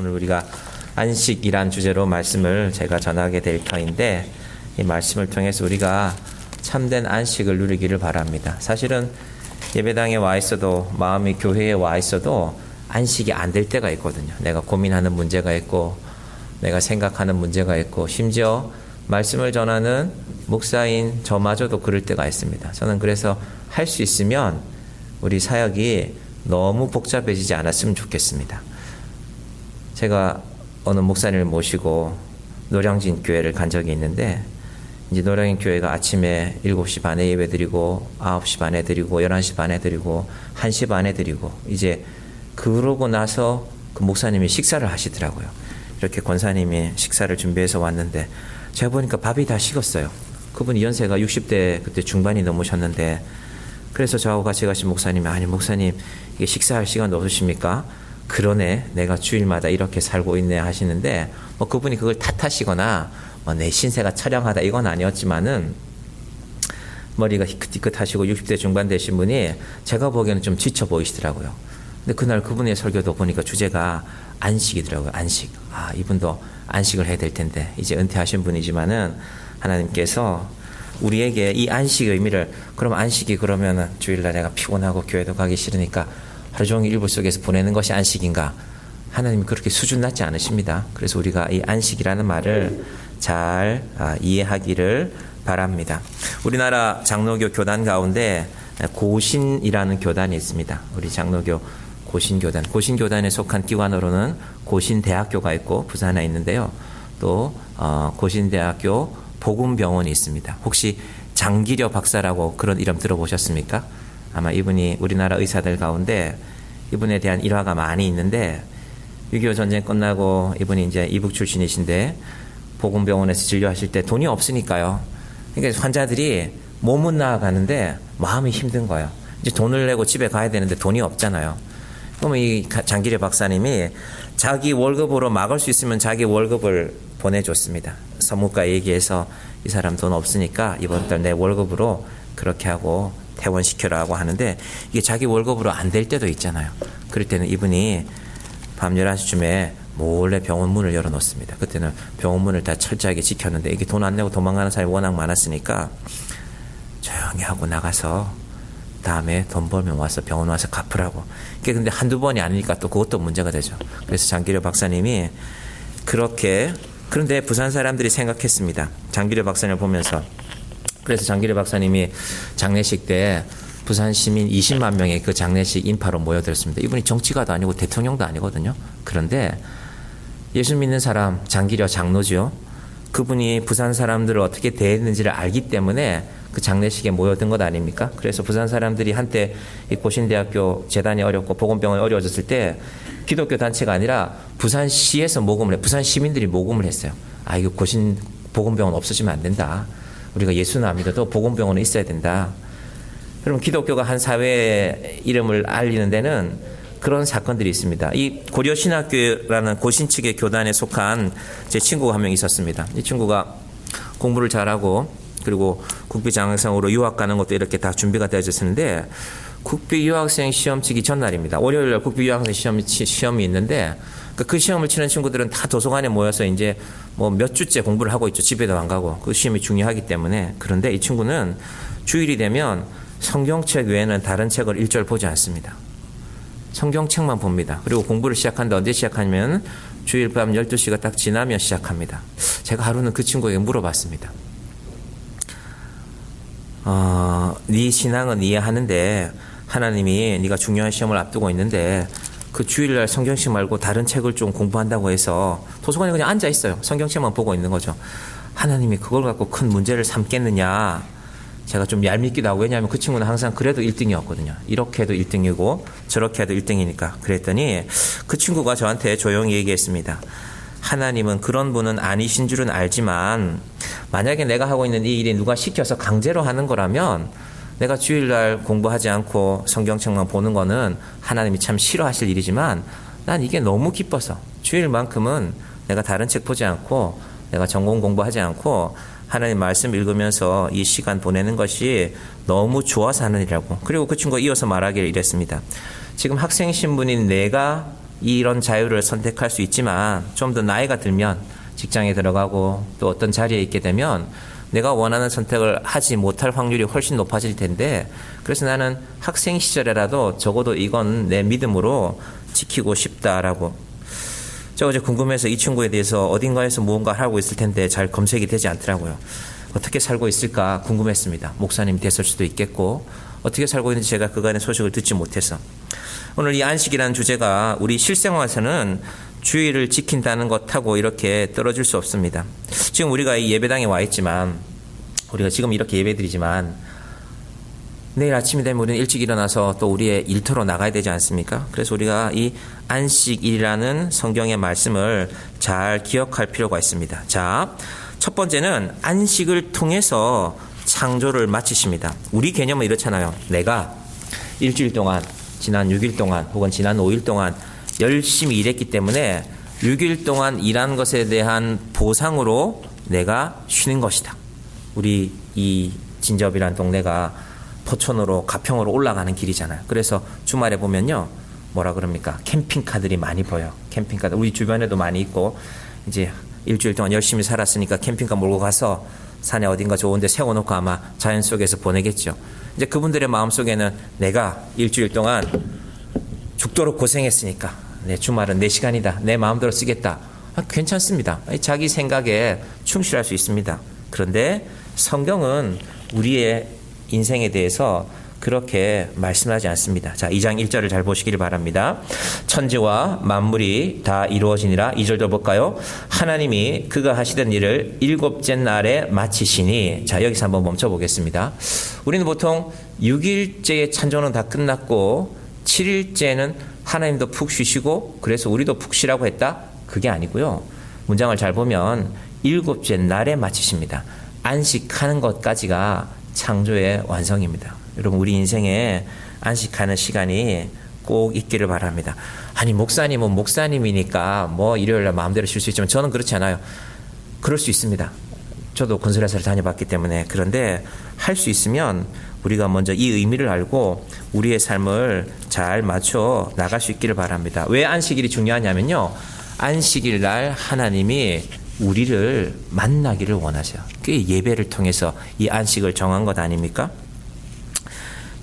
오늘 우리가 안식이란 주제로 말씀을 제가 전하게 될 터인데, 이 말씀을 통해서 우리가 참된 안식을 누리기를 바랍니다. 사실은 예배당에 와 있어도, 마음이 교회에 와 있어도 안식이 안 될 때가 있거든요. 내가 고민하는 문제가 있고, 내가 생각하는 문제가 있고, 심지어 말씀을 전하는 목사인 저마저도 그럴 때가 있습니다. 저는 그래서 할 수 있으면 우리 사역이 너무 복잡해지지 않았으면 좋겠습니다. 제가 어느 목사님을 모시고 노량진 교회를 간 적이 있는데, 이제 노량진 교회가 아침에 7시 반에 예배 드리고 9시 반에 드리고 11시 반에 드리고 1시 반에 드리고, 이제 그러고 나서 그 목사님이 식사를 하시더라고요. 이렇게 권사님이 식사를 준비해서 왔는데 제가 보니까 밥이 다 식었어요. 그분이 연세가 60대 그때 중반이 넘으셨는데, 그래서 저하고 같이 가신 목사님이, 아니 목사님 이게 식사할 시간도 없으십니까? 그러네, 내가 주일마다 이렇게 살고 있네 하시는데, 뭐 그분이 그걸 탓하시거나 내 신세가 처량하다 이건 아니었지만은, 머리가 희끗희끗하시고 60대 중반 되신 분이 제가 보기에는 좀 지쳐 보이시더라고요. 근데 그날 그분의 설교도 보니까 주제가 안식이더라고요. 안식. 이분도 안식을 해야 될 텐데, 이제 은퇴하신 분이지만은 하나님께서 우리에게 이 안식의 의미를, 그럼 안식이 그러면은 주일날 내가 피곤하고 교회도 가기 싫으니까 하루 종일 일부 속에서 보내는 것이 안식인가? 하나님이 그렇게 수준 낮지 않으십니다. 그래서 우리가 이 안식이라는 말을 잘 이해하기를 바랍니다. 우리나라 장로교 교단 가운데 고신이라는 교단이 있습니다. 우리 장로교 고신교단. 고신교단에 속한 기관으로는 고신대학교가 있고 부산에 있는데요. 또 고신대학교 복음병원이 있습니다. 혹시 장기려 박사라고 그런 이름 들어보셨습니까? 아마 이분이 우리나라 의사들 가운데 이분에 대한 일화가 많이 있는데, 6.25 전쟁 끝나고 이분이 이제 이북 출신이신데 복음병원에서 진료하실 때 돈이 없으니까요. 그러니까 환자들이 몸은 나아가는데 마음이 힘든 거예요. 이제 돈을 내고 집에 가야 되는데 돈이 없잖아요. 그러면 이 장기려 박사님이 자기 월급으로 막을 수 있으면 자기 월급을 보내줬습니다. 사무과 얘기해서 이 사람 돈 없으니까 이번 달 내 월급으로 그렇게 하고 퇴원시켜라고 하는데, 이게 자기 월급으로 안 될 때도 있잖아요. 그럴 때는 이분이 밤 11시쯤에 몰래 병원 문을 열어놓습니다. 그때는 병원 문을 다 철저하게 지켰는데, 이게 돈 안 내고 도망가는 사람이 워낙 많았으니까 조용히 하고 나가서 다음에 돈 벌면 와서 병원 와서 갚으라고. 이게 근데 한두 번이 아니니까 또 그것도 문제가 되죠. 그래서 장기려 박사님이 그렇게, 그런데 부산 사람들이 생각했습니다. 장기려 박사님을 보면서. 그래서 장기려 박사님이 장례식 때 부산 시민 20만 명의 그 장례식 인파로 모여들었습니다. 이분이 정치가도 아니고 대통령도 아니거든요. 그런데 예수 믿는 사람, 장기려 장로죠. 그분이 부산 사람들을 어떻게 대했는지를 알기 때문에 그 장례식에 모여든 것 아닙니까? 그래서 부산 사람들이 한때 이 고신대학교 재단이 어렵고 복음병원이 어려워졌을 때 기독교 단체가 아니라 부산시에서 모금을 부산 시민들이 모금을 했어요. 이거 고신 복음병원 없어지면 안 된다. 우리가 예수는 안 믿어도 복음병원은 있어야 된다. 그럼 기독교가 한 사회의 이름을 알리는 데는 그런 사건들이 있습니다. 이 고려신학교라는 고신 측의 교단에 속한 제 친구가 한 명 있었습니다. 이 친구가 공부를 잘하고, 그리고 국비장학생으로 유학 가는 것도 이렇게 다 준비가 되어졌었는데, 국비 유학생 시험 치기 전날입니다. 월요일날 국비 유학생 시험이 있는데, 그 시험을 치는 친구들은 다 도서관에 모여서 이제 뭐 몇 주째 공부를 하고 있죠. 집에도 안 가고. 그 시험이 중요하기 때문에. 그런데 이 친구는 주일이 되면 성경책 외에는 다른 책을 일절 보지 않습니다. 성경책만 봅니다. 그리고 공부를 시작하는데 언제 시작하냐면 주일 밤 12시가 딱 지나면 시작합니다. 제가 하루는 그 친구에게 물어봤습니다. 네 신앙은 이해하는데 하나님이 네가 중요한 시험을 앞두고 있는데 그 주일날 성경책 말고 다른 책을 좀 공부한다고 해서 도서관에 그냥 앉아 있어요. 성경책만 보고 있는 거죠. 하나님이 그걸 갖고 큰 문제를 삼겠느냐. 제가 좀 얄밉기도 하고, 왜냐하면 그 친구는 항상 그래도 1등이었거든요. 이렇게 해도 1등이고 저렇게 해도 1등이니까. 그랬더니 그 친구가 저한테 조용히 얘기했습니다. 하나님은 그런 분은 아니신 줄은 알지만 만약에 내가 하고 있는 이 일이 누가 시켜서 강제로 하는 거라면 내가 주일날 공부하지 않고 성경책만 보는 거는 하나님이 참 싫어하실 일이지만 난 이게 너무 기뻐서 주일만큼은 내가 다른 책 보지 않고 내가 전공 공부하지 않고 하나님 말씀 읽으면서 이 시간 보내는 것이 너무 좋아서 하는 일이라고. 그리고 그 친구가 이어서 말하기를 이랬습니다. 지금 학생 신분인 내가 이런 자유를 선택할 수 있지만 좀 더 나이가 들면 직장에 들어가고 또 어떤 자리에 있게 되면 내가 원하는 선택을 하지 못할 확률이 훨씬 높아질 텐데, 그래서 나는 학생 시절에라도 적어도 이건 내 믿음으로 지키고 싶다라고. 저 어제 궁금해서 이 친구에 대해서 어딘가에서 무언가 하고 있을 텐데 잘 검색이 되지 않더라고요. 어떻게 살고 있을까 궁금했습니다. 목사님이 됐을 수도 있겠고 어떻게 살고 있는지 제가 그간의 소식을 듣지 못해서. 오늘 이 안식이라는 주제가 우리 실생활에서는 주의를 지킨다는 것하고 이렇게 떨어질 수 없습니다. 지금 우리가 이 예배당에 와 있지만, 우리가 지금 이렇게 예배드리지만 내일 아침이 되면 우리는 일찍 일어나서 또 우리의 일터로 나가야 되지 않습니까? 그래서 우리가 이 안식일이라는 성경의 말씀을 잘 기억할 필요가 있습니다. 자, 첫 번째는 안식을 통해서 창조를 마치십니다. 우리 개념은 이렇잖아요. 내가 일주일 동안, 지난 6일 동안 혹은 지난 5일 동안 열심히 일했기 때문에 6일 동안 일한 것에 대한 보상으로 내가 쉬는 것이다. 우리 이 진접이라는 동네가 포천으로 가평으로 올라가는 길이잖아요. 그래서 주말에 보면요, 뭐라 그럽니까? 캠핑카들이 많이 보여. 캠핑카들 우리 주변에도 많이 있고, 이제 일주일 동안 열심히 살았으니까 캠핑카 몰고 가서 산에 어딘가 좋은 데 세워놓고 아마 자연 속에서 보내겠죠. 이제 그분들의 마음속에는 내가 일주일 동안 죽도록 고생했으니까 내 주말은 내 시간이다. 내 마음대로 쓰겠다. 괜찮습니다. 자기 생각에 충실할 수 있습니다. 그런데 성경은 우리의 인생에 대해서 그렇게 말씀하지 않습니다. 자, 2장 1절을 잘 보시길 바랍니다. 천지와 만물이 다 이루어지니라. 2절도 볼까요? 하나님이 그가 하시던 일을 일곱째 날에 마치시니. 자, 여기서 한번 멈춰 보겠습니다. 우리는 보통 6일째의 찬조는 다 끝났고 7일째는 하나님도 푹 쉬시고 그래서 우리도 푹 쉬라고 했다? 그게 아니고요. 문장을 잘 보면 일곱째 날에 마치십니다. 안식하는 것까지가 창조의 완성입니다. 여러분, 우리 인생에 안식하는 시간이 꼭 있기를 바랍니다. 아니, 목사님은 목사님이니까 뭐 일요일날 마음대로 쉴 수 있지만 저는 그렇지 않아요. 그럴 수 있습니다. 저도 건설회사를 다녀봤기 때문에. 그런데 할 수 있으면 우리가 먼저 이 의미를 알고 우리의 삶을 잘 맞춰 나갈 수 있기를 바랍니다. 왜 안식일이 중요하냐면요, 안식일 날 하나님이 우리를 만나기를 원하세요. 그게 예배를 통해서 이 안식을 정한 것 아닙니까?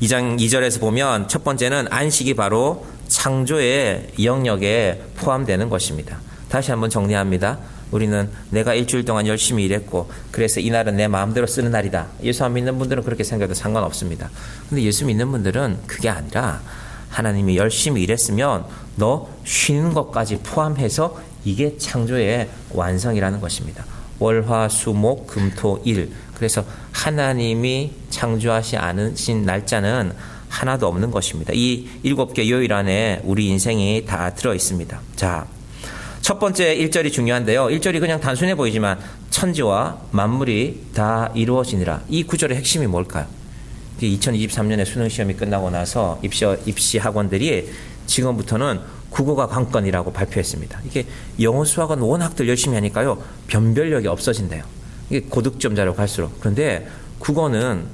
2장 2절에서 보면 첫 번째는 안식이 바로 창조의 영역에 포함되는 것입니다. 다시 한번 정리합니다. 우리는 내가 일주일 동안 열심히 일했고 그래서 이날은 내 마음대로 쓰는 날이다. 예수 안 믿는 분들은 그렇게 생각해도 상관없습니다. 근데 예수 믿는 분들은 그게 아니라 하나님이 열심히 일했으면 너 쉬는 것까지 포함해서 이게 창조의 완성이라는 것입니다. 월, 화, 수, 목, 금, 토, 일. 그래서 하나님이 창조하시 않으신 날짜는 하나도 없는 것입니다. 이 7개 요일 안에 우리 인생이 다 들어 있습니다. 자, 첫 번째 1절이 중요한데요. 1절이 그냥 단순해 보이지만 천지와 만물이 다 이루어지니라. 이 구절의 핵심이 뭘까요? 2023년에 수능시험이 끝나고 나서 입시 학원들이 지금부터는 국어가 관건이라고 발표했습니다. 이게 영어 수학은 워낙들 열심히 하니까요, 변별력이 없어진대요. 이게 고득점자로 갈수록. 그런데 국어는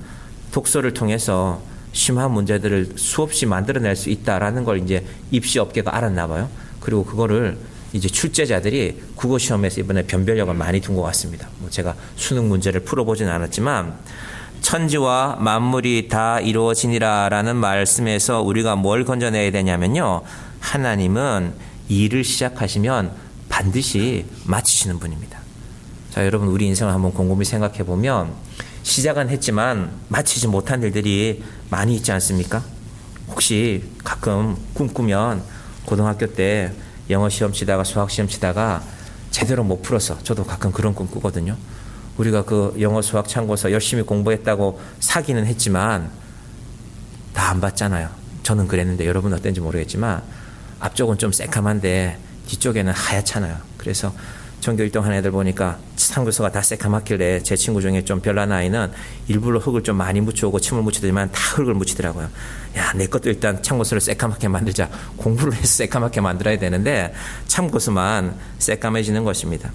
독서를 통해서 심한 문제들을 수없이 만들어낼 수 있다라는 걸 이제 입시 업계가 알았나 봐요. 그리고 그거를 이제 출제자들이 국어 시험에서 이번에 변별력을 많이 둔 것 같습니다. 뭐 제가 수능 문제를 풀어보진 않았지만 천지와 만물이 다 이루어지니라라는 말씀에서 우리가 뭘 건져내야 되냐면요, 하나님은 일을 시작하시면 반드시 마치시는 분입니다. 자, 여러분, 우리 인생을 한번 곰곰이 생각해 보면 시작은 했지만 마치지 못한 일들이 많이 있지 않습니까? 혹시 가끔 꿈꾸면 고등학교 때 영어 시험 치다가 수학 시험 치다가 제대로 못 풀어서, 저도 가끔 그런 꿈 꾸거든요. 우리가 그 영어 수학 참고서 열심히 공부했다고 사기는 했지만 다 안 봤잖아요. 저는 그랬는데 여러분은 어땠는지 모르겠지만 앞쪽은 좀 새카만데 뒤쪽에는 하얗잖아요. 그래서 전교 1등 하는 애들 보니까 참고서가 다 새카맣길래 제 친구 중에 좀 별난 아이는 일부러 흙을 좀 많이 묻혀오고 침을 묻히더니만 다 흙을 묻히더라고요. 야, 내 것도 일단 참고서를 새카맣게 만들자. 공부를 해서 새카맣게 만들어야 되는데 참고서만 새까매지는 것입니다.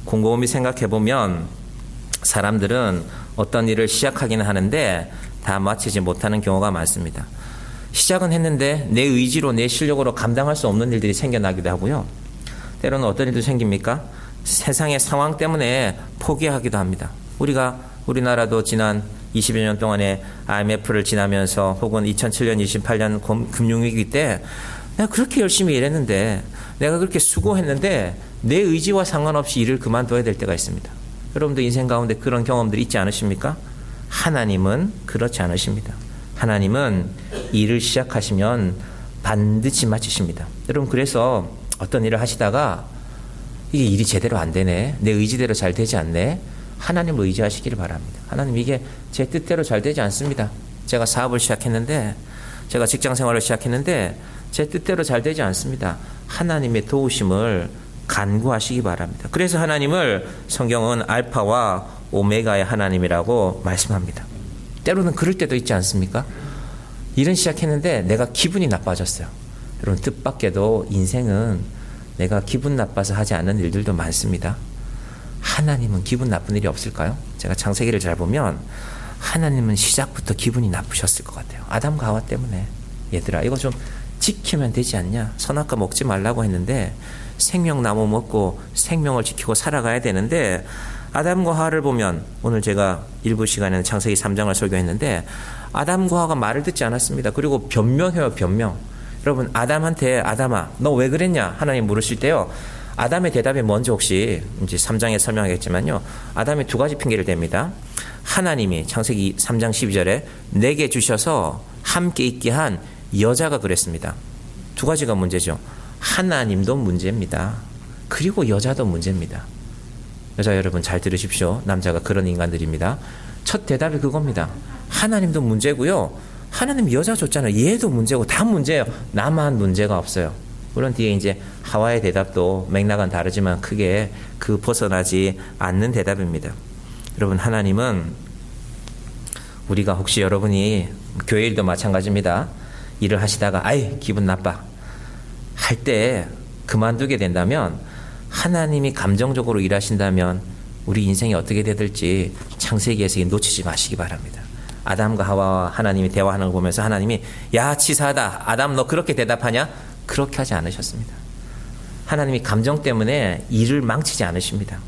곰곰이 생각해보면 사람들은 어떤 일을 시작하기는 하는데 다 마치지 못하는 경우가 많습니다. 시작은 했는데 내 의지로 내 실력으로 감당할 수 없는 일들이 생겨나기도 하고요. 때로는 어떤 일도 생깁니까? 세상의 상황 때문에 포기하기도 합니다. 우리나라도 지난 20여 년 동안에 IMF를 지나면서 혹은 2007년, 28년 금융위기 때 내가 그렇게 열심히 일했는데 내가 그렇게 수고했는데 내 의지와 상관없이 일을 그만둬야 될 때가 있습니다. 여러분도 인생 가운데 그런 경험들이 있지 않으십니까? 하나님은 그렇지 않으십니다. 하나님은 일을 시작하시면 반드시 마치십니다. 여러분 그래서 어떤 일을 하시다가 이게 일이 제대로 안 되네. 내 의지대로 잘 되지 않네. 하나님을 의지하시기를 바랍니다. 하나님 이게 제 뜻대로 잘 되지 않습니다. 제가 사업을 시작했는데 제가 직장 생활을 시작했는데 제 뜻대로 잘 되지 않습니다. 하나님의 도우심을 간구하시기 바랍니다. 그래서 하나님을 성경은 알파와 오메가의 하나님이라고 말씀합니다. 때로는 그럴 때도 있지 않습니까? 일은 시작했는데 내가 기분이 나빠졌어요. 여러분 뜻밖에도 인생은 내가 기분 나빠서 하지 않는 일들도 많습니다. 하나님은 기분 나쁜 일이 없을까요? 제가 창세기를 잘 보면 하나님은 시작부터 기분이 나쁘셨을 것 같아요. 아담과 하와 때문에. 얘들아 이거 좀 지키면 되지 않냐? 선악과 먹지 말라고 했는데 생명나무 먹고 생명을 지키고 살아가야 되는데 아담과 하와를 보면 오늘 제가 일부 시간에는 창세기 3장을 설교했는데 아담과 하와가 말을 듣지 않았습니다. 그리고 변명해요. 변명. 여러분 아담한테 아담아 너 왜 그랬냐? 하나님 물으실 때요. 아담의 대답이 뭔지 혹시 이제 3장에 설명하겠지만요. 아담이 두 가지 핑계를 댑니다. 하나님이 창세기 3장 12절에 내게 주셔서 함께 있게 한 여자가 그랬습니다. 두 가지가 문제죠. 하나님도 문제입니다. 그리고 여자도 문제입니다. 여자 여러분 잘 들으십시오. 남자가 그런 인간들입니다. 첫 대답이 그겁니다. 하나님도 문제고요. 하나님 여자 줬잖아요. 얘도 문제고 다 문제예요. 나만 문제가 없어요. 물론 뒤에 이제 하와의 대답도 맥락은 다르지만 크게 벗어나지 않는 대답입니다. 여러분 하나님은 우리가 혹시 여러분이 교회 일도 마찬가지입니다. 일을 하시다가 아이 기분 나빠 할 때 그만두게 된다면 하나님이 감정적으로 일하신다면 우리 인생이 어떻게 되들지 창세기에서 놓치지 마시기 바랍니다. 아담과 하와와 하나님이 대화하는 걸 보면서 하나님이 야 치사하다 아담 너 그렇게 대답하냐? 그렇게 하지 않으셨습니다. 하나님이 감정 때문에 일을 망치지 않으십니다.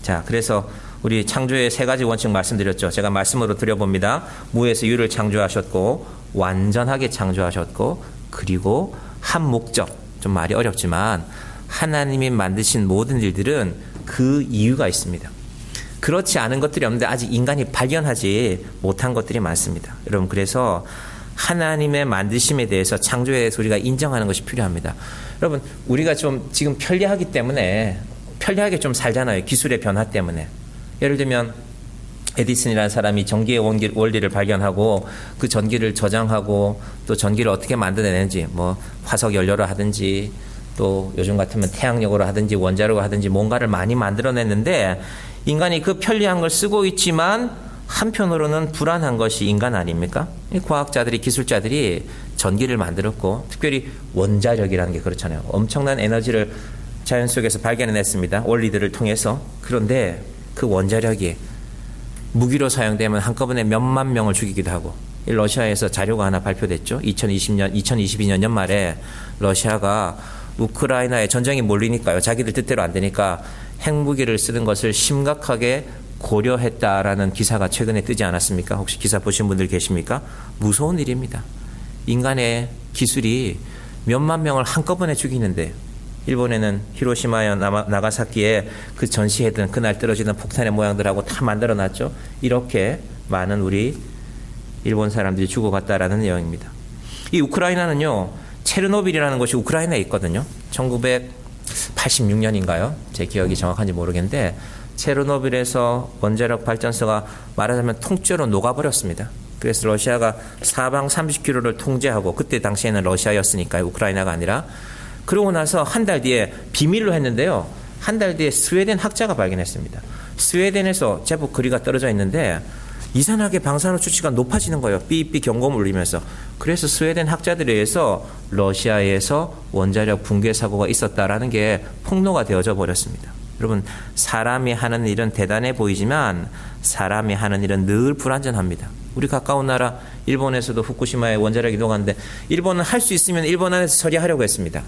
자, 그래서 우리 창조의 세 가지 원칙 말씀드렸죠. 제가 말씀으로 드려봅니다. 무에서 유를 창조하셨고 완전하게 창조하셨고 그리고 한 목적, 좀 말이 어렵지만 하나님이 만드신 모든 일들은 그 이유가 있습니다. 그렇지 않은 것들이 없는데 아직 인간이 발견하지 못한 것들이 많습니다. 여러분 그래서 하나님의 만드심에 대해서 창조에 대해서 우리가 인정하는 것이 필요합니다. 여러분 우리가 좀 지금 편리하기 때문에 편리하게 좀 살잖아요. 기술의 변화 때문에. 예를 들면 에디슨이라는 사람이 전기의 원리를 발견하고 그 전기를 저장하고 또 전기를 어떻게 만들어내는지 뭐 화석 연료로 하든지 또 요즘 같으면 태양력으로 하든지 원자로로 하든지 뭔가를 많이 만들어냈는데 인간이 그 편리한 걸 쓰고 있지만 한편으로는 불안한 것이 인간 아닙니까? 과학자들이 기술자들이 전기를 만들었고 특별히 원자력이라는 게 그렇잖아요. 엄청난 에너지를 자연 속에서 발견해냈습니다. 원리들을 통해서. 그런데 그 원자력이 무기로 사용되면 한꺼번에 몇만 명을 죽이기도 하고 러시아에서 자료가 하나 발표됐죠. 2022년 연말에 러시아가 우크라이나에 전쟁이 몰리니까요. 자기들 뜻대로 안 되니까 핵무기를 쓰는 것을 심각하게 고려했다라는 기사가 최근에 뜨지 않았습니까? 혹시 기사 보신 분들 계십니까? 무서운 일입니다. 인간의 기술이 몇만 명을 한꺼번에 죽이는데 일본에는 히로시마와 나가사키에 그 전시했던 그날 떨어지는 폭탄의 모양들하고 다 만들어놨죠. 이렇게 많은 우리 일본 사람들이 죽어갔다라는 내용입니다. 이 우크라이나는요. 체르노빌이라는 곳이 우크라이나에 있거든요. 1986년인가요? 제 기억이 정확한지 모르겠는데 체르노빌에서 원자력 발전소가 말하자면 통째로 녹아버렸습니다. 그래서 러시아가 사방 30km를 통제하고 그때 당시에는 러시아였으니까요. 우크라이나가 아니라. 그러고 나서 한 달 뒤에 비밀로 했는데요. 한 달 뒤에 스웨덴 학자가 발견했습니다. 스웨덴에서 제법 거리가 떨어져 있는데 이상하게 방사능 수치가 높아지는 거예요. 삐삐 경고음을 울리면서. 그래서 스웨덴 학자들에 의해서 러시아에서 원자력 붕괴 사고가 있었다라는 게 폭로가 되어져 버렸습니다. 여러분 사람이 하는 일은 대단해 보이지만 사람이 하는 일은 늘 불완전합니다. 우리 가까운 나라 일본에서도 후쿠시마에 원자력이 녹았는데 일본은 할 수 있으면 일본 안에서 처리하려고 했습니다.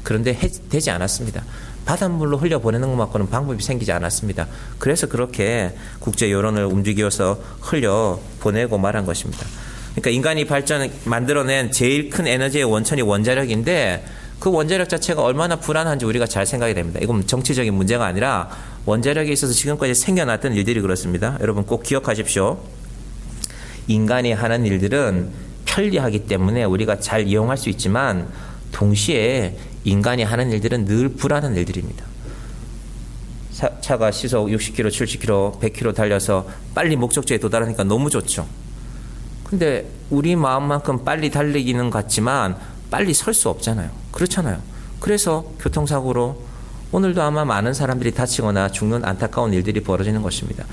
그런데 되지 않았습니다. 바닷물로 흘려보내는 것만큼은 방법이 생기지 않았습니다. 그래서 그렇게 국제 여론을 움직여서 흘려보내고 말한 것입니다. 그러니까 인간이 만들어낸 제일 큰 에너지의 원천이 원자력인데 그 원자력 자체가 얼마나 불안한지 우리가 잘 생각이 됩니다. 이건 정치적인 문제가 아니라 원자력에 있어서 지금까지 생겨났던 일들이 그렇습니다. 여러분 꼭 기억하십시오. 인간이 하는 일들은 편리하기 때문에 우리가 잘 이용할 수 있지만 동시에 인간이 하는 일들은 늘 불안한 일들입니다. 차가 시속 60km, 70km, 100km 달려서 빨리 목적지에 도달하니까 너무 좋죠. 근데 우리 마음만큼 빨리 달리기는 같지만 빨리 설 수 없잖아요. 그렇잖아요. 그래서 교통사고로 오늘도 아마 많은 사람들이 다치거나 죽는 안타까운 일들이 벌어지는 것입니다.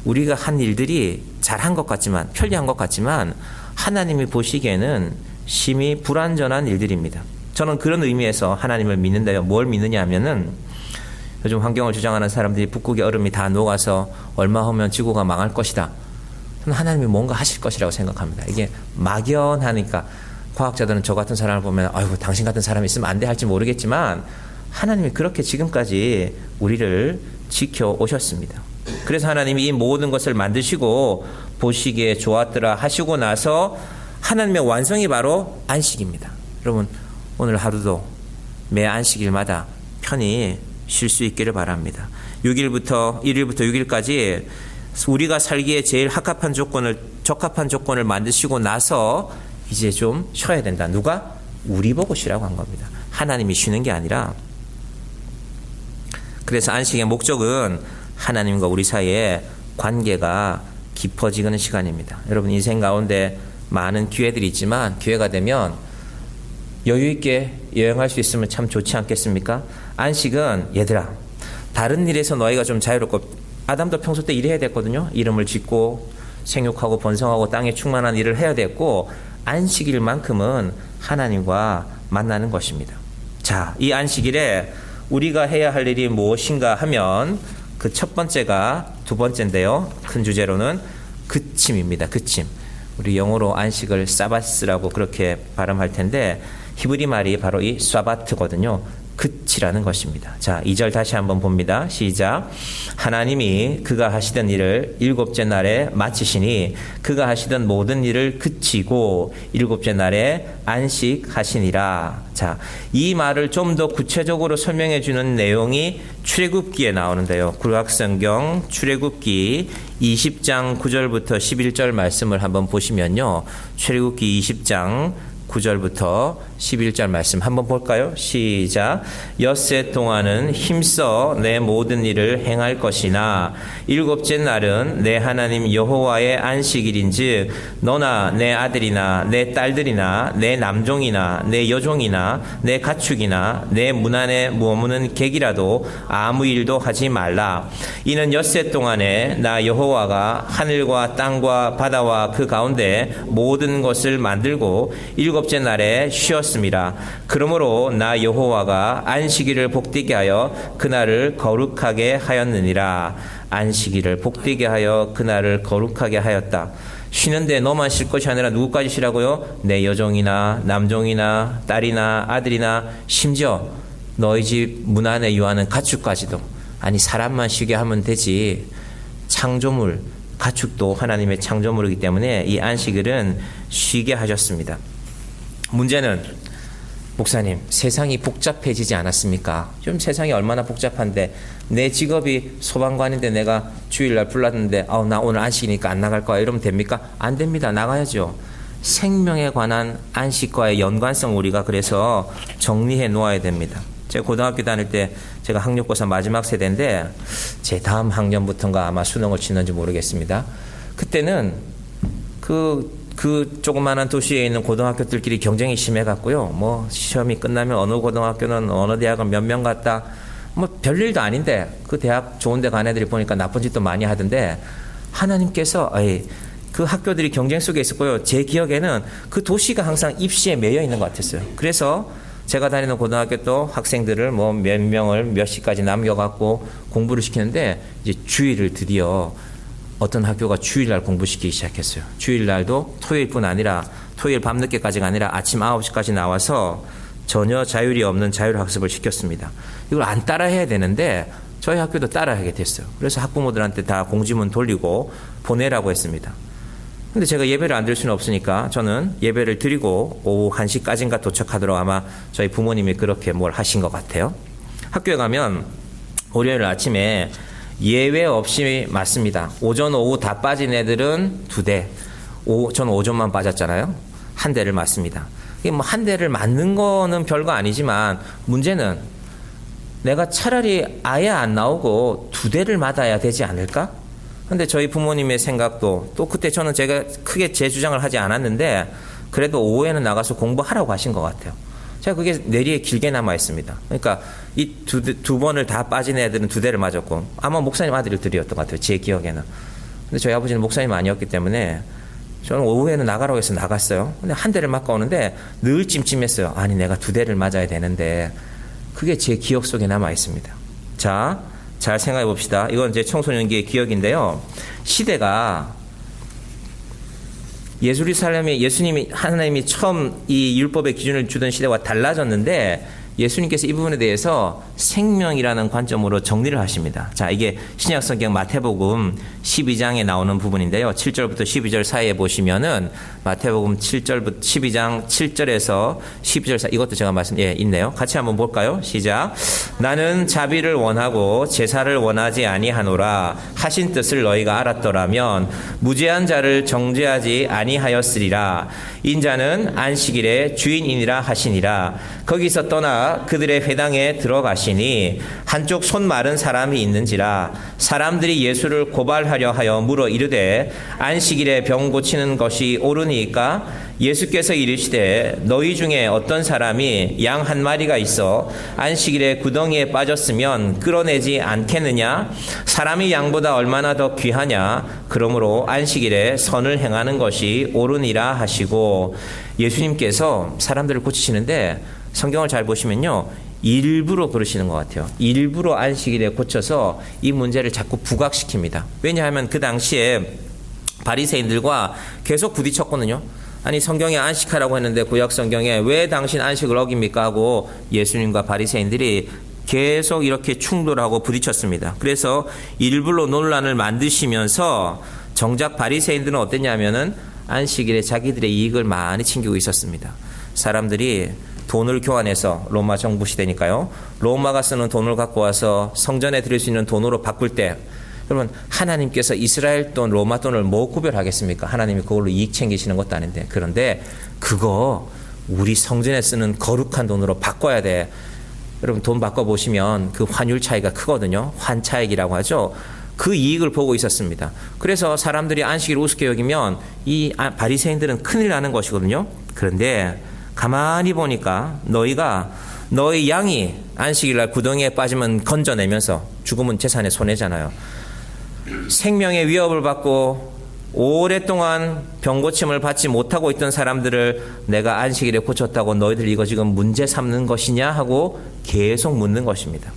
우리가 한 일들이 잘한 것 같지만, 편리한 것 같지만 하나님이 보시기에는 심히 불완전한 일들입니다. 저는 그런 의미에서 하나님을 믿는다요. 뭘 믿느냐 하면은 요즘 환경을 주장하는 사람들이 북극의 얼음이 다 녹아서 얼마 후면 지구가 망할 것이다. 저는 하나님이 뭔가 하실 것이라고 생각합니다. 이게 막연하니까 과학자들은 저 같은 사람을 보면 아이고 당신 같은 사람이 있으면 안 돼 할지 모르겠지만 하나님이 그렇게 지금까지 우리를 지켜오셨습니다. 그래서 하나님이 이 모든 것을 만드시고 보시기에 좋았더라 하시고 나서 하나님의 완성이 바로 안식입니다. 여러분 오늘 하루도 매 안식일마다 편히 쉴 수 있기를 바랍니다. 1일부터 6일까지 우리가 살기에 제일 적합한 조건을 만드시고 나서 이제 좀 쉬어야 된다. 누가? 우리 보고 쉬라고 한 겁니다. 하나님이 쉬는 게 아니라. 그래서 안식의 목적은 하나님과 우리 사이에 관계가 깊어지는 시간입니다. 여러분 인생 가운데 많은 기회들이 있지만 기회가 되면 여유 있게 여행할 수 있으면 참 좋지 않겠습니까? 안식은 얘들아 다른 일에서 너희가 좀 자유롭고 아담도 평소 때 일해야 됐거든요. 이름을 짓고 생육하고 번성하고 땅에 충만한 일을 해야 됐고 안식일만큼은 하나님과 만나는 것입니다. 자, 이 안식일에 우리가 해야 할 일이 무엇인가 하면 그 첫 번째가 두 번째인데요. 큰 주제로는 그침입니다. 그침. 우리 영어로 안식을 사바스라고 그렇게 발음할 텐데 히브리 말이 바로 이 사바트거든요. 그치라는 것입니다. 자, 2절 다시 한번 봅니다. 시작. 하나님이 그가 하시던 일을 일곱째 날에 마치시니 그가 하시던 모든 일을 그치고 일곱째 날에 안식하시니라. 자, 이 말을 좀 더 구체적으로 설명해 주는 내용이 출애굽기에 나오는데요. 구약성경 출애굽기 20장 9절부터 11절 말씀을 한번 보시면요. 출애굽기 20장 9절부터 11절 말씀 한번 볼까요? 시작. 엿새 동안은 힘써 내 모든 일을 행할 것이나 일곱째 날은 내 하나님 여호와의 안식일인즉 너나 내 아들이나 내 딸들이나 내 남종이나 내 여종이나 내 가축이나 내 문 안에 머무는 객이라도 아무 일도 하지 말라. 이는 엿새 동안에 나 여호와가 하늘과 땅과 바다와 그 가운데 모든 것을 만들고 일곱째 날에 쉬었습니다. 그러므로 나 여호와가 안식일을 복되게 하여 그날을 거룩하게 하였느니라. 안식일을 복되게 하여 그날을 거룩하게 하였다. 쉬는데 너만 쉴 것이 아니라 누구까지 쉬라고요? 내 여종이나 남종이나 딸이나 아들이나 심지어 너희 집 문 안에 유하는 가축까지도. 아니 사람만 쉬게 하면 되지. 창조물, 가축도 하나님의 창조물이기 때문에 이 안식일은 쉬게 하셨습니다. 문제는 목사님 세상이 복잡해지지 않았습니까? 좀 세상이 얼마나 복잡한데 내 직업이 소방관인데 내가 주일날 불렀는데 나 오늘 안식이니까 안 나갈 거야 이러면 됩니까? 안 됩니다. 나가야죠. 생명에 관한 안식과의 연관성 우리가 그래서 정리해 놓아야 됩니다. 제가 고등학교 다닐 때 제가 학력고사 마지막 세대인데 제 다음 학년부터인가 아마 수능을 치는지 모르겠습니다. 그때는 그 조그마한 도시에 있는 고등학교들끼리 경쟁이 심해갖고요. 뭐 시험이 끝나면 어느 고등학교는 어느 대학은 몇 명 갔다. 뭐 별일도 아닌데 그 대학 좋은 데 간 애들이 보니까 나쁜 짓도 많이 하던데 하나님께서 그 학교들이 경쟁 속에 있었고요. 제 기억에는 그 도시가 항상 입시에 매여 있는 것 같았어요. 그래서 제가 다니는 고등학교 또 학생들을 뭐 몇 명을 몇 시까지 남겨갖고 공부를 시키는데 이제 주일을 드디어 어떤 학교가 주일날 공부시키기 시작했어요. 주일날도 토요일뿐 아니라 토요일 밤늦게까지가 아니라 아침 9시까지 나와서 전혀 자율이 없는 자율학습을 시켰습니다. 이걸 안 따라해야 되는데 저희 학교도 따라하게 됐어요. 그래서 학부모들한테 다 공지문 돌리고 보내라고 했습니다. 근데 제가 예배를 안 드릴 수는 없으니까 저는 예배를 드리고 오후 1시까지인가 도착하도록 아마 저희 부모님이 그렇게 뭘 하신 것 같아요. 학교에 가면 월요일 아침에 예외 없이 맞습니다. 오전, 오후 다 빠진 애들은 2대, 저는 오전만 빠졌잖아요. 1대를 맞습니다. 이게 뭐 1대를 맞는 거는 별거 아니지만 문제는 내가 차라리 아예 안 나오고 2대를 맞아야 되지 않을까? 근데 저희 부모님의 생각도 또 그때 저는 제가 크게 제 주장을 하지 않았는데 그래도 오후에는 나가서 공부하라고 하신 것 같아요. 제가 그게 뇌리에 길게 남아 있습니다. 그러니까 이 두 번을 다 빠진 애들은 2대를 맞았고 아마 목사님 아들들이었던 것 같아요. 제 기억에는. 근데 저희 아버지는 목사님 아니었기 때문에 저는 오후에는 나가라고 해서 나갔어요. 근데 1대를 맞고 오는데 늘 찜찜했어요. 아니 내가 2대를 맞아야 되는데 그게 제 기억 속에 남아 있습니다. 자, 잘 생각해 봅시다. 이건 제 청소년기의 기억인데요. 시대가 예수님이 하나님이 처음 이 율법의 기준을 주던 시대와 달라졌는데 예수님께서 이 부분에 대해서 생명이라는 관점으로 정리를 하십니다. 자, 이게 신약성경 마태복음 12장에 나오는 부분인데요. 7절부터 12절 사이에 보시면은 마태복음 7절부터 12장 7절에서 12절 사이 이것도 제가 있네요. 같이 한번 볼까요? 시작. 나는 자비를 원하고 제사를 원하지 아니하노라 하신 뜻을 너희가 알았더라면 무죄한 자를 정죄하지 아니하였으리라. 인자는 안식일의 주인이니라 하시니라. 거기서 떠나 그들의 회당에 들어가시니 한쪽 손 마른 사람이 있는지라. 사람들이 예수를 고발하려 하여 물어 이르되 안식일에 병 고치는 것이 옳으니까? 예수께서 이르시되 너희 중에 어떤 사람이 양 한 마리가 있어 안식일에 구덩이에 빠졌으면 끌어내지 않겠느냐? 사람이 양보다 얼마나 더 귀하냐? 그러므로 안식일에 선을 행하는 것이 옳으니라 하시고, 예수님께서 사람들을 고치시는데 성경을 잘 보시면요, 일부러 그러시는 것 같아요. 일부러 안식일에 고쳐서 이 문제를 자꾸 부각시킵니다. 왜냐하면 그 당시에 바리새인들과 계속 부딪혔거든요. 아니 성경에 안식하라고 했는데 구약 성경에 왜 당신 안식을 어깁니까 하고 예수님과 바리새인들이 계속 이렇게 충돌하고 부딪혔습니다. 그래서 일부러 논란을 만드시면서 정작 바리새인들은 어땠냐면은 안식일에 자기들의 이익을 많이 챙기고 있었습니다. 사람들이 돈을 교환해서, 로마 정부 시대니까요, 로마가 쓰는 돈을 갖고 와서 성전에 드릴 수 있는 돈으로 바꿀 때, 여러분 하나님께서 이스라엘 돈, 로마 돈을 뭐 구별하겠습니까? 하나님이 그걸로 이익 챙기시는 것도 아닌데. 그런데 그거 우리 성전에 쓰는 거룩한 돈으로 바꿔야 돼. 여러분 돈 바꿔보시면 그 환율 차이가 크거든요. 환차익이라고 하죠. 그 이익을 보고 있었습니다. 그래서 사람들이 안식일을 우습게 여기면 이 바리새인들은 큰일 나는 것이거든요. 그런데 가만히 보니까 너희 양이 안식일날 구덩이에 빠지면 건져내면서, 죽으면 재산의 손해잖아요. 생명의 위협을 받고 오랫동안 병고침을 받지 못하고 있던 사람들을 내가 안식일에 고쳤다고 너희들 이거 지금 문제 삼는 것이냐 하고 계속 묻는 것입니다.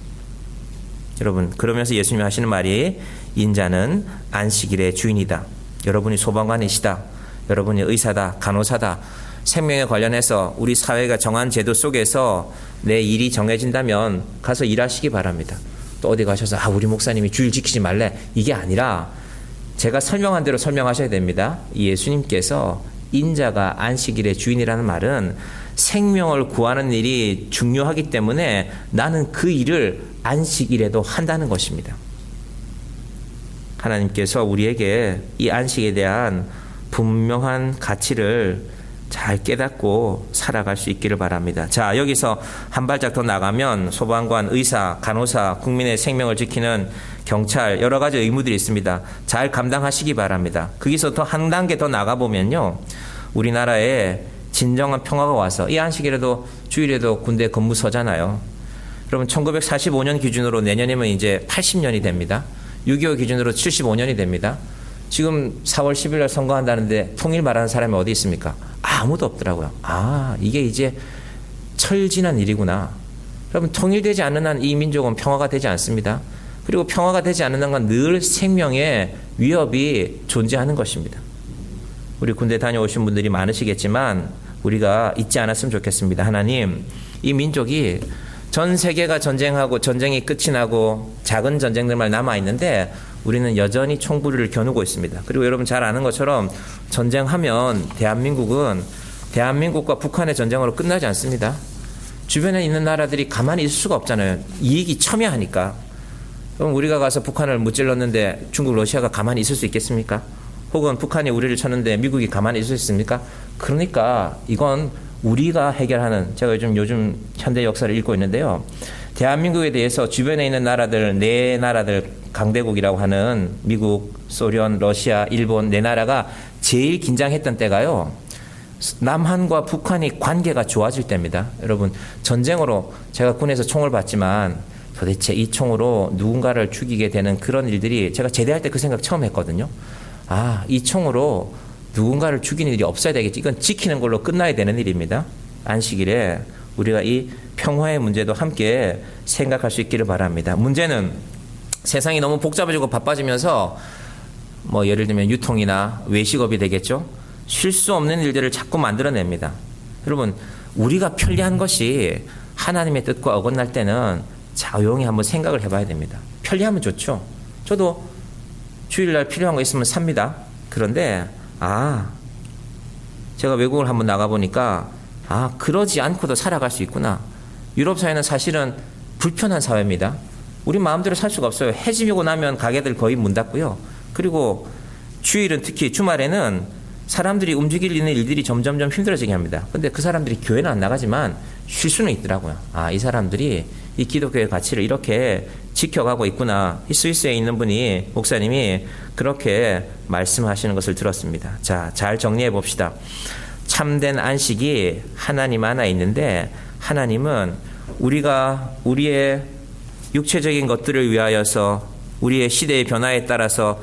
여러분, 그러면서 예수님이 하시는 말이, 인자는 안식일의 주인이다. 여러분이 소방관이시다. 여러분이 의사다, 간호사다. 생명에 관련해서 우리 사회가 정한 제도 속에서 내 일이 정해진다면 가서 일하시기 바랍니다. 또 어디 가셔서 우리 목사님이 주일 지키지 말래, 이게 아니라 제가 설명한 대로 설명하셔야 됩니다. 예수님께서 인자가 안식일의 주인이라는 말은 생명을 구하는 일이 중요하기 때문에 나는 그 일을 안식일에도 한다는 것입니다. 하나님께서 우리에게 이 안식에 대한 분명한 가치를 잘 깨닫고 살아갈 수 있기를 바랍니다. 자, 여기서 한 발짝 더 나가면 소방관, 의사, 간호사, 국민의 생명을 지키는 경찰, 여러 가지 의무들이 있습니다. 잘 감당하시기 바랍니다. 거기서 더 한 단계 더 나가보면요, 우리나라에 진정한 평화가 와서, 이 안식일에도 주일에도 군대 근무 서잖아요. 여러분 1945년 기준으로 내년이면 이제 80년이 됩니다. 6.25 기준으로 75년이 됩니다. 지금 4월 10일 날 선거한다는데 통일 말하는 사람이 어디 있습니까? 아무도 없더라고요. 이게 이제 철지난 일이구나. 여러분 통일되지 않는 한 이 민족은 평화가 되지 않습니다. 그리고 평화가 되지 않는 건 늘 생명의 위협이 존재하는 것입니다. 우리 군대 다녀오신 분들이 많으시겠지만 우리가 잊지 않았으면 좋겠습니다. 하나님, 이 민족이 전 세계가 전쟁하고 전쟁이 끝이 나고 작은 전쟁들만 남아있는데 우리는 여전히 총부리를 겨누고 있습니다. 그리고 여러분 잘 아는 것처럼 전쟁하면 대한민국과 북한의 전쟁으로 끝나지 않습니다. 주변에 있는 나라들이 가만히 있을 수가 없잖아요. 이익이 첨예하니까. 그럼 우리가 가서 북한을 무찔렀는데 중국, 러시아가 가만히 있을 수 있겠습니까? 혹은 북한이 우리를 쳤는데 미국이 가만히 있을 수 있습니까? 그러니까 이건 우리가 해결하는, 제가 요즘 현대 역사를 읽고 있는데요. 대한민국에 대해서 주변에 있는 나라들, 네 나라들, 강대국이라고 하는 미국, 소련, 러시아, 일본 네 나라가 제일 긴장했던 때가요. 남한과 북한이 관계가 좋아질 때입니다. 여러분, 전쟁으로 제가 군에서 총을 봤지만 도대체 이 총으로 누군가를 죽이게 되는 그런 일들이, 제가 제대할 때 그 생각 처음 했거든요. 아, 이 총으로 누군가를 죽이는 일이 없어야 되겠지. 이건 지키는 걸로 끝나야 되는 일입니다. 안식일에 우리가 이 평화의 문제도 함께 생각할 수 있기를 바랍니다. 문제는 세상이 너무 복잡해지고 바빠지면서 뭐 예를 들면 유통이나 외식업이 되겠죠. 쉴 수 없는 일들을 자꾸 만들어냅니다. 여러분, 우리가 편리한 것이 하나님의 뜻과 어긋날 때는 조용히 한번 생각을 해봐야 됩니다. 편리하면 좋죠. 저도 주일날 필요한 거 있으면 삽니다. 그런데 제가 외국을 한번 나가보니까 그러지 않고도 살아갈 수 있구나. 유럽 사회는 사실은 불편한 사회입니다. 우리 마음대로 살 수가 없어요. 해지고 나면 가게들 거의 문 닫고요. 그리고 주일은, 특히 주말에는 사람들이 움직이는 일들이 점점점 힘들어지게 합니다. 근데 그 사람들이 교회는 안 나가지만 쉴 수는 있더라고요. 이 사람들이 이 기독교의 가치를 이렇게 지켜가고 있구나. 이 스위스에 있는 분이, 목사님이 그렇게 말씀하시는 것을 들었습니다. 자, 잘 정리해 봅시다. 참된 안식이 하나님 안에 있는데, 하나님은 우리가 우리의 육체적인 것들을 위하여서 우리의 시대의 변화에 따라서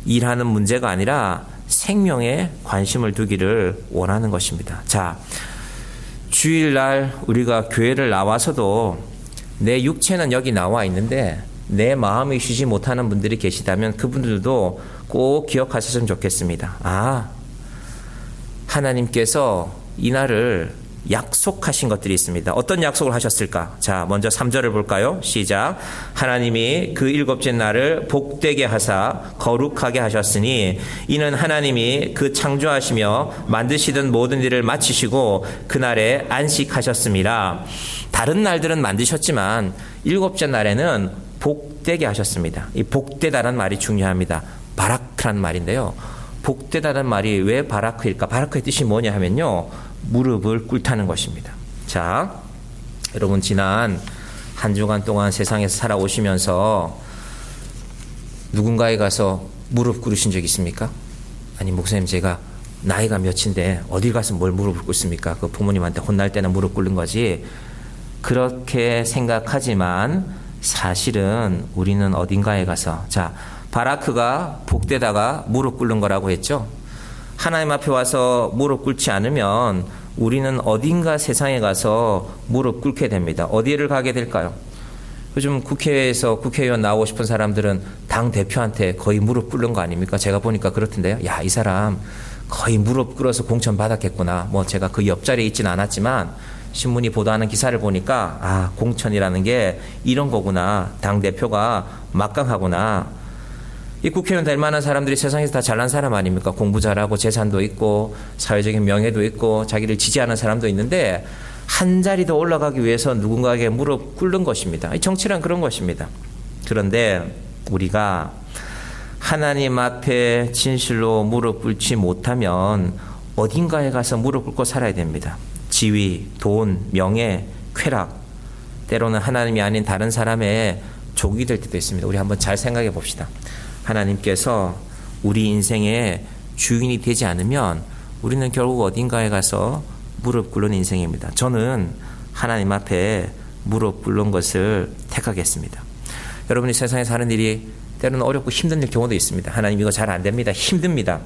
일하는 문제가 아니라 생명에 관심을 두기를 원하는 것입니다. 자, 주일날 우리가 교회를 나와서도 내 육체는 여기 나와 있는데 내 마음이 쉬지 못하는 분들이 계시다면 그분들도 꼭 기억하셨으면 좋겠습니다. 하나님께서 이날을 약속하신 것들이 있습니다. 어떤 약속을 하셨을까? 자, 먼저 3절을 볼까요? 시작. 하나님이 그 일곱째 날을 복되게 하사 거룩하게 하셨으니 이는 하나님이 그 창조하시며 만드시던 모든 일을 마치시고 그날에 안식하셨습니다. 다른 날들은 만드셨지만 일곱째 날에는 복되게 하셨습니다. 이 복되다는 말이 중요합니다. 바라크라는 말인데요. 복되다는 말이 왜 바라크일까? 바라크의 뜻이 뭐냐 하면요, 무릎을 꿇다는 것입니다. 자, 여러분, 지난 한 주간 동안 세상에서 살아오시면서 누군가에 가서 무릎 꿇으신 적 있습니까? 아니, 목사님, 제가 나이가 몇인데 어딜 가서 뭘 무릎을 꿇습니까? 그 부모님한테 혼날 때는 무릎 꿇는 거지. 그렇게 생각하지만 사실은 우리는 어딘가에 가서, 자, 바라크가 복되다가 무릎 꿇는 거라고 했죠. 하나님 앞에 와서 무릎 꿇지 않으면 우리는 어딘가 세상에 가서 무릎 꿇게 됩니다. 어디를 가게 될까요? 요즘 국회에서 국회의원 나오고 싶은 사람들은 당 대표한테 거의 무릎 꿇는 거 아닙니까? 제가 보니까 그렇던데요. 야, 이 사람 거의 무릎 꿇어서 공천 받았겠구나. 뭐 제가 그 옆자리에 있지는 않았지만 신문이 보도하는 기사를 보니까 공천이라는 게 이런 거구나. 당 대표가 막강하구나. 이 국회의원 될 만한 사람들이 세상에서 다 잘난 사람 아닙니까? 공부 잘하고 재산도 있고 사회적인 명예도 있고 자기를 지지하는 사람도 있는데 한 자리 더 올라가기 위해서 누군가에게 무릎 꿇는 것입니다. 정치란 그런 것입니다. 그런데 우리가 하나님 앞에 진실로 무릎 꿇지 못하면 어딘가에 가서 무릎 꿇고 살아야 됩니다. 지위, 돈, 명예, 쾌락, 때로는 하나님이 아닌 다른 사람의 족이 될 때도 있습니다. 우리 한번 잘 생각해 봅시다. 하나님께서 우리 인생의 주인이 되지 않으면 우리는 결국 어딘가에 가서 무릎 꿇는 인생입니다. 저는 하나님 앞에 무릎 꿇는 것을 택하겠습니다. 여러분이 세상에 사는 일이 때로는 어렵고 힘든 경우도 있습니다. 하나님, 이거 잘 안 됩니다. 힘듭니다.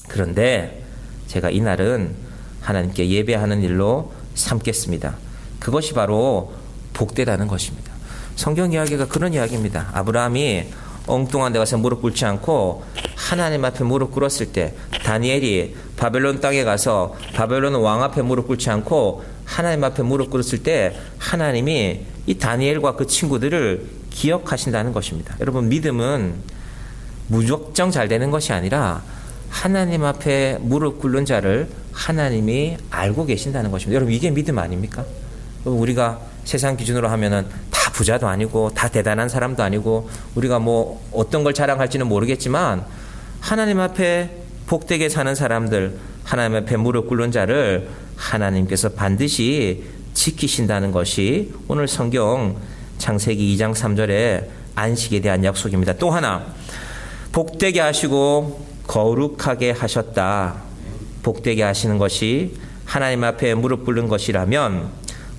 그런데 제가 이날은 하나님께 예배하는 일로 삼겠습니다. 그것이 바로 복되다는 것입니다. 성경 이야기가 그런 이야기입니다. 아브라함이 엉뚱한 데 가서 무릎 꿇지 않고 하나님 앞에 무릎 꿇었을 때, 다니엘이 바벨론 땅에 가서 바벨론 왕 앞에 무릎 꿇지 않고 하나님 앞에 무릎 꿇었을 때 하나님이 이 다니엘과 그 친구들을 기억하신다는 것입니다. 여러분, 믿음은 무작정 잘 되는 것이 아니라 하나님 앞에 무릎 꿇는 자를 하나님이 알고 계신다는 것입니다. 여러분, 이게 믿음 아닙니까? 우리가 세상 기준으로 하면은 다 부자도 아니고 다 대단한 사람도 아니고 우리가 뭐 어떤 걸 자랑할지는 모르겠지만 하나님 앞에 복되게 사는 사람들, 하나님 앞에 무릎 꿇는 자를 하나님께서 반드시 지키신다는 것이 오늘 성경 창세기 2장 3절의 안식에 대한 약속입니다. 또 하나, 복되게 하시고 거룩하게 하셨다. 복되게 하시는 것이 하나님 앞에 무릎 꿇는 것이라면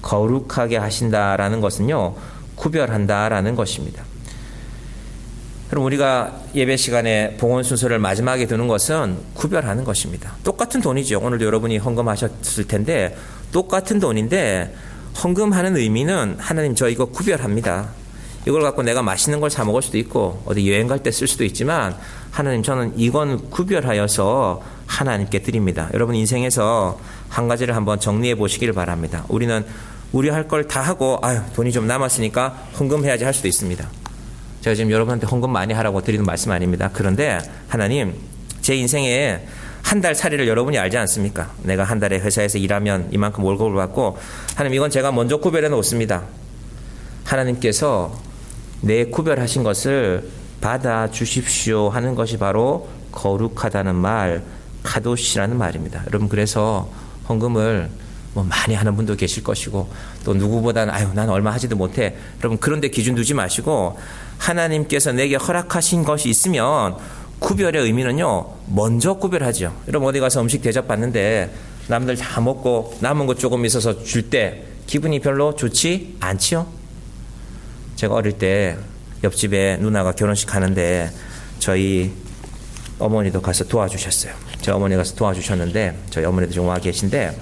거룩하게 하신다라는 것은요, 구별한다라는 것입니다. 그럼 우리가 예배 시간에 봉헌 순서를 마지막에 두는 것은 구별하는 것입니다. 똑같은 돈이죠. 오늘도 여러분이 헌금하셨을 텐데 똑같은 돈인데 헌금하는 의미는 하나님 저 이거 구별합니다. 이걸 갖고 내가 맛있는 걸 사 먹을 수도 있고 어디 여행 갈 때 쓸 수도 있지만 하나님 저는 이건 구별하여서 하나님께 드립니다. 여러분 인생에서 한 가지를 한번 정리해 보시길 바랍니다. 우리는 우리 할 걸 다 하고 아유 돈이 좀 남았으니까 헌금해야지 할 수도 있습니다. 제가 지금 여러분한테 헌금 많이 하라고 드리는 말씀 아닙니다. 그런데 하나님 제 인생에 한 달 살이를 여러분이 알지 않습니까? 내가 한 달에 회사에서 일하면 이만큼 월급을 받고 하나님 이건 제가 먼저 구별해 놓습니다. 하나님께서 내 구별하신 것을 받아 주십시오 하는 것이 바로 거룩하다는 말, 카도시라는 말입니다. 여러분 그래서 헌금을 뭐 많이 하는 분도 계실 것이고 또 누구보다는 아유 난 얼마 하지도 못해. 여러분 그런데 기준 두지 마시고 하나님께서 내게 허락하신 것이 있으면 구별의 의미는요 먼저 구별하죠. 여러분 어디 가서 음식 대접받는데 남들 다 먹고 남은 것 조금 있어서 줄 때 기분이 별로 좋지 않지요? 제가 어릴 때 옆집에 누나가 결혼식 하는데 저희 어머니도 가서 도와주셨어요. 저희 어머니 가서 도와주셨는데 저희 어머니도 좀 와 계신데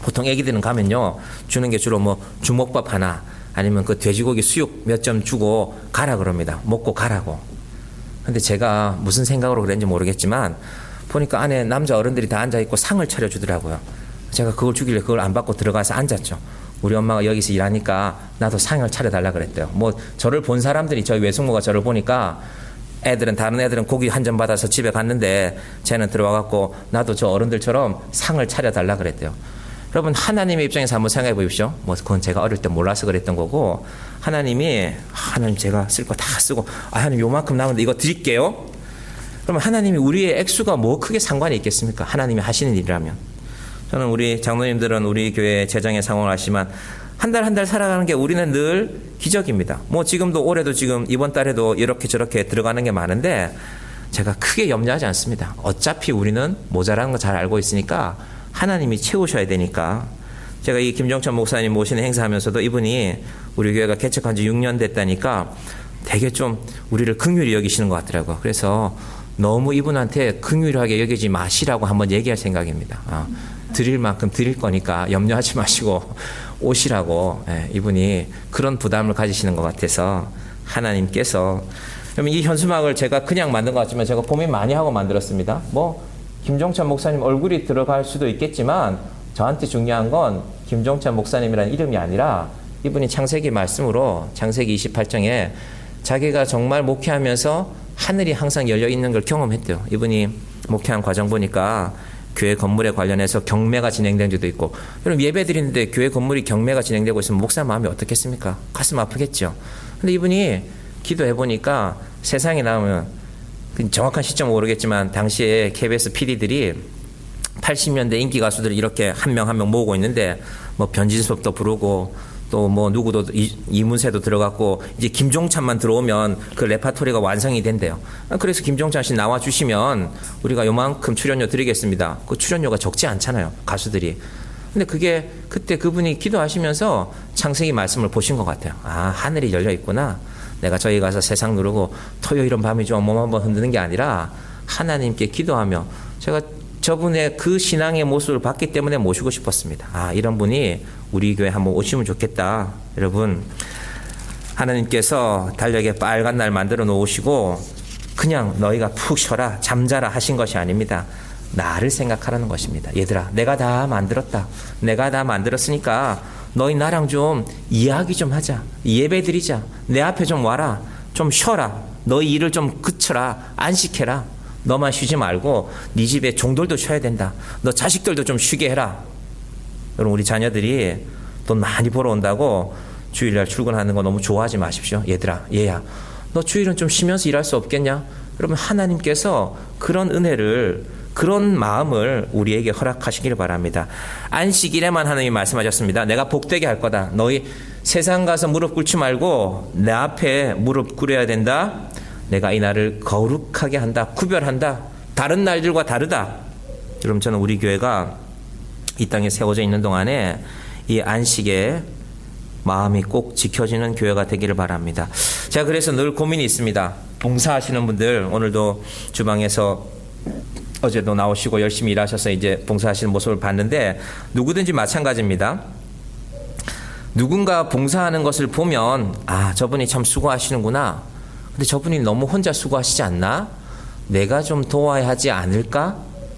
보통 애기들은 가면요 주는 게 주로 뭐 주먹밥 하나 아니면 그 돼지고기 수육 몇 점 주고 가라 그럽니다. 먹고 가라고. 근데 제가 무슨 생각으로 그랬는지 모르겠지만 보니까 안에 남자 어른들이 다 앉아있고 상을 차려주더라고요. 제가 그걸 주길래 그걸 안 받고 들어가서 앉았죠. 우리 엄마가 여기서 일하니까 나도 상을 차려달라 그랬대요. 뭐 저를 본 사람들이 저희 외숙모가 저를 보니까 다른 애들은 고기 한 점 받아서 집에 갔는데 쟤는 들어와갖고 나도 저 어른들처럼 상을 차려달라 그랬대요. 여러분 하나님의 입장에서 한번 생각해 보십시오. 뭐 그건 제가 어릴 때 몰라서 그랬던 거고 하나님 제가 쓸 거 다 쓰고 하나님 요만큼 남았는데 이거 드릴게요. 그러면 하나님이 우리의 액수가 뭐 크게 상관이 있겠습니까? 하나님이 하시는 일이라면. 저는 우리 장로님들은 우리 교회 재정의 상황을 아시지만 한 달 한 달 살아가는 게 우리는 늘 기적입니다. 뭐 지금도 올해도 지금 이번 달에도 이렇게 저렇게 들어가는 게 많은데 제가 크게 염려하지 않습니다. 어차피 우리는 모자라는 거 잘 알고 있으니까 하나님이 채우셔야 되니까. 제가 이 김정천 목사님 모시는 행사하면서도 이분이 우리 교회가 개척한 지 6년 됐다니까 되게 좀 우리를 긍휼히 여기시는 것 같더라고요. 그래서 너무 이분한테 긍휼하게 여기지 마시라고 한번 얘기할 생각입니다. 드릴 만큼 드릴 거니까 염려하지 마시고 오시라고. 이분이 그런 부담을 가지시는 것 같아서 하나님께서. 그러면 이 현수막을 제가 그냥 만든 것 같지만 제가 고민 많이 하고 만들었습니다. 뭐 김종찬 목사님 얼굴이 들어갈 수도 있겠지만 저한테 중요한 건 김종찬 목사님이라는 이름이 아니라 이분이 창세기 말씀으로 창세기 28장에 자기가 정말 목회하면서 하늘이 항상 열려 있는 걸 경험했대요. 이분이 목회한 과정 보니까 교회 건물에 관련해서 경매가 진행된 적도 있고. 여러분 예배 드리는데 교회 건물이 경매가 진행되고 있으면 목사 마음이 어떻겠습니까? 가슴 아프겠죠. 근데 이분이 기도해 보니까 세상에 나오면 정확한 시점은 모르겠지만 당시에 KBS PD들이 80년대 인기 가수들이 이렇게 한 명 한 명 모으고 있는데 뭐 변진섭도 부르고 또 뭐 누구도 이문세도 들어갔고 이제 김종찬만 들어오면 그 레파토리가 완성이 된대요. 그래서 김종찬 씨 나와 주시면 우리가 요만큼 출연료 드리겠습니다. 그 출연료가 적지 않잖아요, 가수들이. 근데 그게 그때 그분이 기도하시면서 창세기 말씀을 보신 것 같아요. 하늘이 열려 있구나. 내가 저기 가서 세상 누르고 토요일은 밤이죠 몸 한번 흔드는 게 아니라 하나님께 기도하며 제가 저분의 그 신앙의 모습을 봤기 때문에 모시고 싶었습니다. 이런 분이 우리 교회 한번 오시면 좋겠다. 여러분 하나님께서 달력에 빨간 날 만들어 놓으시고 그냥 너희가 푹 쉬어라 잠자라 하신 것이 아닙니다. 나를 생각하라는 것입니다. 얘들아, 내가 다 만들었다. 내가 다 만들었으니까 너희 나랑 좀 이야기 좀 하자. 예배 드리자. 내 앞에 좀 와라. 좀 쉬어라. 너희 일을 좀 그쳐라. 안식해라. 너만 쉬지 말고 네 집에 종들도 쉬어야 된다. 너 자식들도 좀 쉬게 해라. 여러분, 우리 자녀들이 돈 많이 벌어온다고 주일날 출근하는 거 너무 좋아하지 마십시오. 얘들아, 얘야, 너 주일은 좀 쉬면서 일할 수 없겠냐? 여러분, 하나님께서 그런 은혜를, 그런 마음을 우리에게 허락하시기를 바랍니다. 안식일에만 하나님이 말씀하셨습니다. 내가 복되게 할 거다. 너희 세상 가서 무릎 꿇지 말고 내 앞에 무릎 꿇어야 된다. 내가 이 날을 거룩하게 한다. 구별한다. 다른 날들과 다르다. 여러분, 저는 우리 교회가 이 땅에 세워져 있는 동안에 이 안식에 마음이 꼭 지켜지는 교회가 되기를 바랍니다. 제가 그래서 늘 고민이 있습니다. 봉사하시는 분들, 오늘도 주방에서 어제도 나오시고 열심히 일하셔서 이제 봉사하시는 모습을 봤는데, 누구든지 마찬가지입니다. 누군가 봉사하는 것을 보면, 아, 저분이 참 수고하시는구나. 근데 저분이 너무 혼자 수고하시지 않나? 내가 좀 도와야 하지 않을까?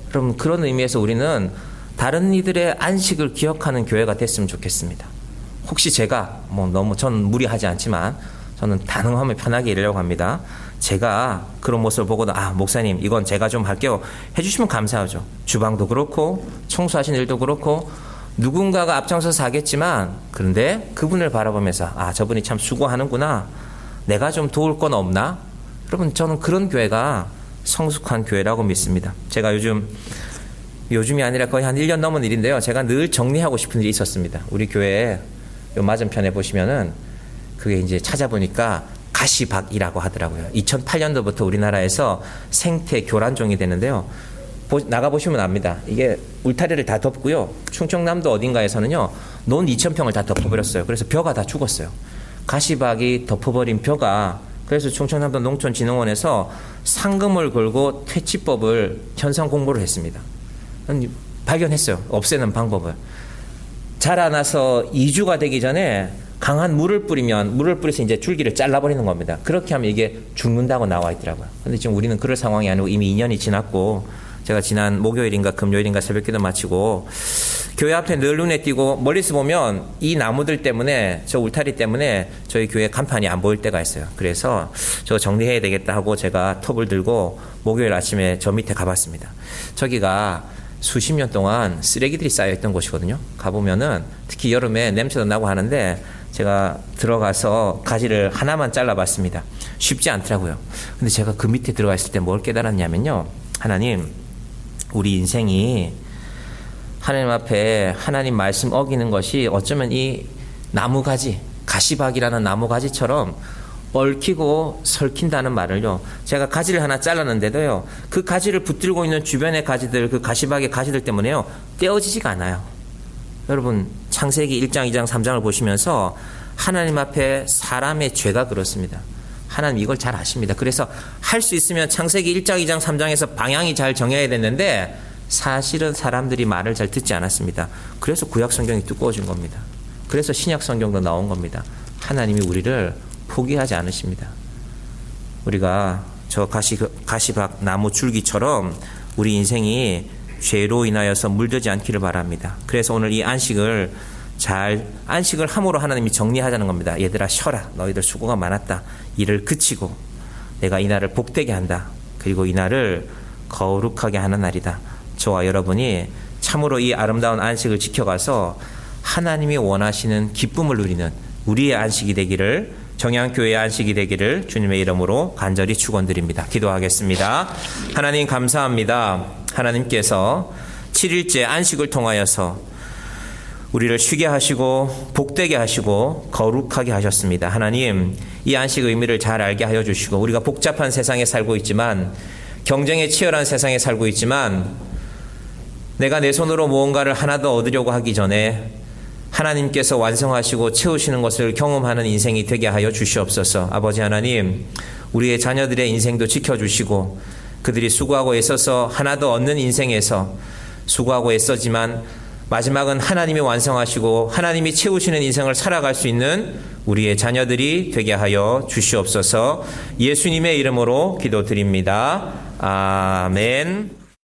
그럼 그런 의미에서 우리는 다른 이들의 안식을 기억하는 교회가 됐으면 좋겠습니다. 혹시 제가 너무 저는 무리하지 않지만 저는 단호하면 편하게 일하려고 합니다. 제가 그런 모습을 보고도 목사님 이건 제가 좀 할게요 해주시면 감사하죠. 주방도 그렇고 청소하시는 일도 그렇고 누군가가 앞장서서 하겠지만, 그런데 그분을 바라보면서 저분이 참 수고하는구나. 내가 좀 도울 건 없나? 여러분, 저는 그런 교회가 성숙한 교회라고 믿습니다. 제가 요즘이 아니라 거의 한 1년 넘은 일인데요. 제가 늘 정리하고 싶은 일이 있었습니다. 우리 교회에 요 맞은편에 보시면은 그게 이제 찾아보니까 가시박이라고 하더라고요. 2008년도부터 우리나라에서 생태 교란종이 되는데요. 나가보시면 압니다. 이게 울타리를 다 덮고요. 충청남도 어딘가에서는요, 논 2,000평을 다 덮어버렸어요. 그래서 벼가 다 죽었어요. 가시박이 덮어버린 벼가, 그래서 충청남도 농촌진흥원에서 상금을 걸고 퇴치법을 현상 공부를 했습니다. 발견했어요. 없애는 방법을. 자라나서 2주가 되기 전에 강한 물을 뿌려서 이제 줄기를 잘라버리는 겁니다. 그렇게 하면 이게 죽는다고 나와 있더라고요. 근데 지금 우리는 그럴 상황이 아니고 이미 2년이 지났고, 제가 지난 목요일인가 금요일인가 새벽기도 마치고 교회 앞에 늘 눈에 띄고 멀리서 보면 이 나무들 때문에, 저 울타리 때문에 저희 교회 간판이 안 보일 때가 있어요. 그래서 저 정리해야 되겠다 하고 제가 톱을 들고 목요일 아침에 저 밑에 가봤습니다. 저기가 수십 년 동안 쓰레기들이 쌓여있던 곳이거든요. 가보면은 특히 여름에 냄새도 나고 하는데 제가 들어가서 가지를 하나만 잘라봤습니다. 쉽지 않더라고요. 근데 제가 그 밑에 들어가 있을 때 뭘 깨달았냐면요. 하나님, 우리 인생이 하나님 앞에 하나님 말씀 어기는 것이 어쩌면 이 나무가지, 가시박이라는 나무가지처럼 얽히고 설킨다는 말을요, 제가 가지를 하나 잘랐는데도요, 그 가지를 붙들고 있는 주변의 가지들, 그 가시박의 가지들 때문에요, 떼어지지가 않아요. 여러분, 창세기 1장, 2장, 3장을 보시면서 하나님 앞에 사람의 죄가 그렇습니다. 하나님 이걸 잘 아십니다. 그래서 할 수 있으면 창세기 1장, 2장, 3장에서 방향이 잘 정해야 됐는데 사실은 사람들이 말을 잘 듣지 않았습니다. 그래서 구약 성경이 두꺼워진 겁니다. 그래서 신약 성경도 나온 겁니다. 하나님이 우리를 포기하지 않으십니다. 우리가 저 가시박 나무 줄기처럼 우리 인생이 죄로 인하여서 물들지 않기를 바랍니다. 그래서 오늘 이 안식을 함으로 하나님이 정리하자는 겁니다. 얘들아, 쉬어라. 너희들 수고가 많았다. 일을 그치고 내가 이 날을 복되게 한다. 그리고 이 날을 거룩하게 하는 날이다. 저와 여러분이 참으로 이 아름다운 안식을 지켜가서 하나님이 원하시는 기쁨을 누리는 우리의 안식이 되기를, 정향교회의 안식이 되기를 주님의 이름으로 간절히 축원드립니다. 기도하겠습니다. 하나님 감사합니다. 하나님께서 7일째 안식을 통하여서 우리를 쉬게 하시고 복되게 하시고 거룩하게 하셨습니다. 하나님, 이 안식 의미를 잘 알게 하여 주시고, 우리가 복잡한 세상에 살고 있지만, 경쟁에 치열한 세상에 살고 있지만, 내가 내 손으로 무언가를 하나 더 얻으려고 하기 전에 하나님께서 완성하시고 채우시는 것을 경험하는 인생이 되게 하여 주시옵소서. 아버지 하나님, 우리의 자녀들의 인생도 지켜주시고 그들이 수고하고 애써서 하나 더 얻는 인생에서 수고하고 애써지만 마지막은 하나님이 완성하시고 하나님이 채우시는 인생을 살아갈 수 있는 우리의 자녀들이 되게 하여 주시옵소서. 예수님의 이름으로 기도드립니다. 아멘.